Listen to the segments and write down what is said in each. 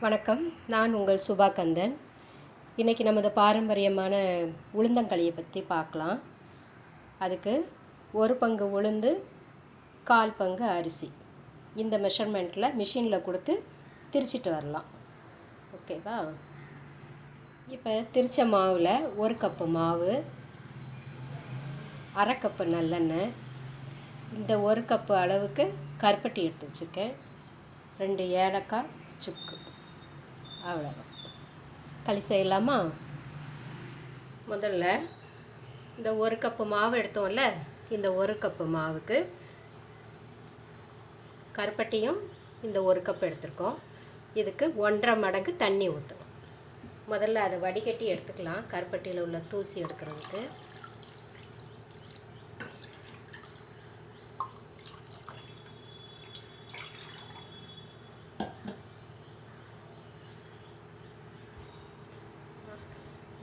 வணக்கம். நான் உங்கள் சுபா கந்தன். இன்றைக்கி நமது பாரம்பரியமான உளுந்தங்களியை பற்றி பார்க்கலாம். அதுக்கு 1 பங்கு உளுந்து, 1/4 பங்கு அரிசி. இந்த மெஷர்மெண்ட்டில் மிஷினில் கொடுத்து திரிச்சிட்டு வரலாம். ஓகேவா? இப்போ திரிச்ச மாவில் 1 கப்பு மாவு, 1/2 கப்பு நல்லெண்ணெய், இந்த 1 கப்பு அளவுக்கு கருப்பட்டி எடுத்து வச்சுருக்கேன், 2 ஏலக்காய், சுக்கு, அவ்வளோதான். களி செய்யலாமா? முதல்ல இந்த 1 கப்பு மாவு எடுத்தோம்ல, இந்த 1 கப்பு மாவுக்கு கருப்பட்டியும் இந்த 1 கப் எடுத்துருக்கோம். இதுக்கு 1.5 மடங்கு தண்ணி ஊற்றணும். முதல்ல அதை வடிகட்டி எடுத்துக்கலாம், கருப்பட்டியில் உள்ள தூசி எடுக்கிறதுக்கு.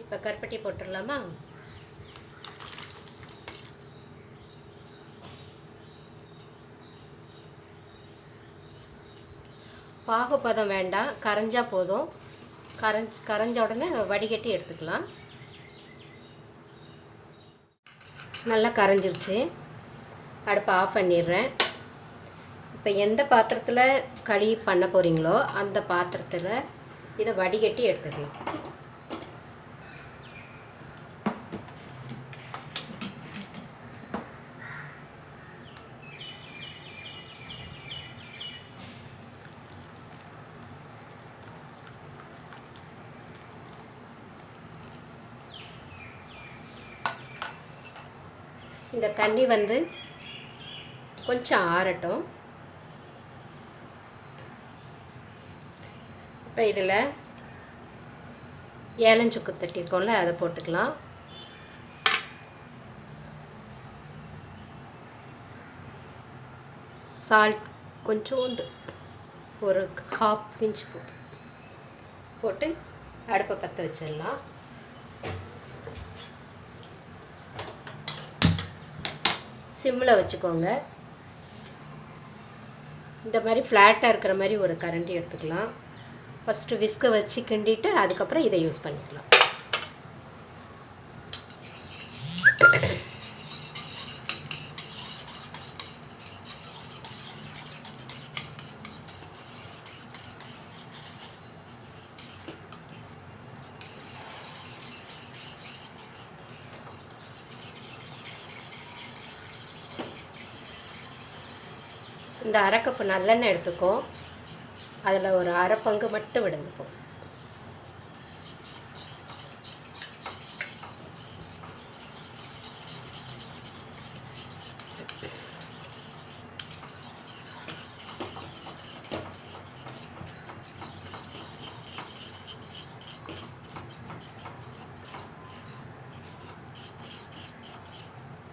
இப்போ கருப்பட்டி போட்டுடலாமா? பாகுபதம் வேண்டாம், கரைஞ்சா போதும். கரைஞ்ச உடனே வடிகட்டி எடுத்துக்கலாம். நல்லா கரைஞ்சிருச்சு. அடுப்பை ஆஃப் பண்ணிடுறேன். இப்போ எந்த பாத்திரத்தில் களி பண்ண போகிறீங்களோ அந்த பாத்திரத்தில் இதை வடிகட்டி எடுத்துக்கலாம். இந்த தண்ணி வந்து கொஞ்சம் ஆறட்டும். இப்போ இதில் ஏலஞ்சுக்கு தட்டியிருக்கோம்ல, அதை போட்டுக்கலாம். சால்ட் கொஞ்சோண்டு, ஒரு 1/2 பிஞ்ச் போட்டு அடுப்பை பற்ற வச்சிடலாம். சிம்மில் வச்சுக்கோங்க. இந்த மாதிரி ஃப்ளாட்டாக இருக்கிற மாதிரி ஒரு கரண்டி எடுத்துக்கலாம். ஃபஸ்ட்டு விஸ்கை வச்சு கிண்டிட்டு அதுக்கப்புறம் இதை யூஸ் பண்ணிக்கலாம். இந்த 1/2 கப்பு நல்லெண்ணெய் எடுத்துக்கோ, அதில் ஒரு 1/2 பங்கு மட்டும் விடுங்கப்போ.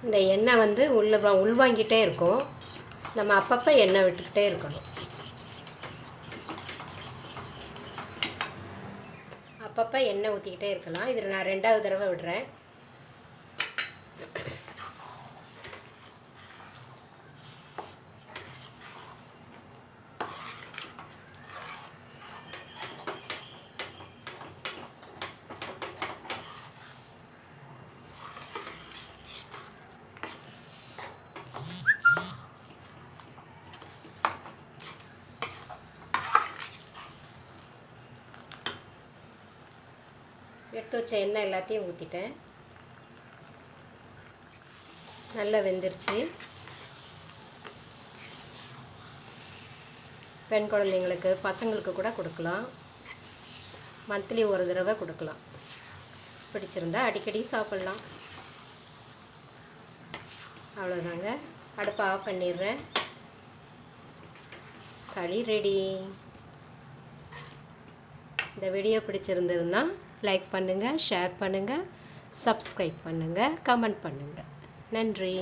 இந்த எண்ணெய் வந்து உள்வாங்கிட்டே இருக்கும். நம்ம அப்பப்போ எண்ணெய் விட்டுக்கிட்டே இருக்கணும். அப்பப்போ எண்ணெய் ஊற்றிக்கிட்டே இருக்கலாம். இதில் நான் 2வது தடவை விடுறேன். எடுத்து வச்ச எண்ணெய் எல்லாத்தையும் ஊற்றிட்டேன். நல்லா வெந்துருச்சு. பெண் குழந்தைங்களுக்கு, பசங்களுக்கு கூட கொடுக்கலாம். மந்த்லி ஒரு தடவை கொடுக்கலாம். பிடிச்சிருந்தா அடிக்கடி சாப்பிட்லாம். அவ்வளோதாங்க. அடுப்பை ஆஃப் பண்ணிடுறேன். களி ரெடி. இந்த வீடியோ பிடிச்சிருந்ததுன்னா லைக் பண்ணுங்கள், ஷேர் பண்ணுங்கள், சப்ஸ்கிரைப் பண்ணுங்கள், கமெண்ட் பண்ணுங்கள். நன்றி.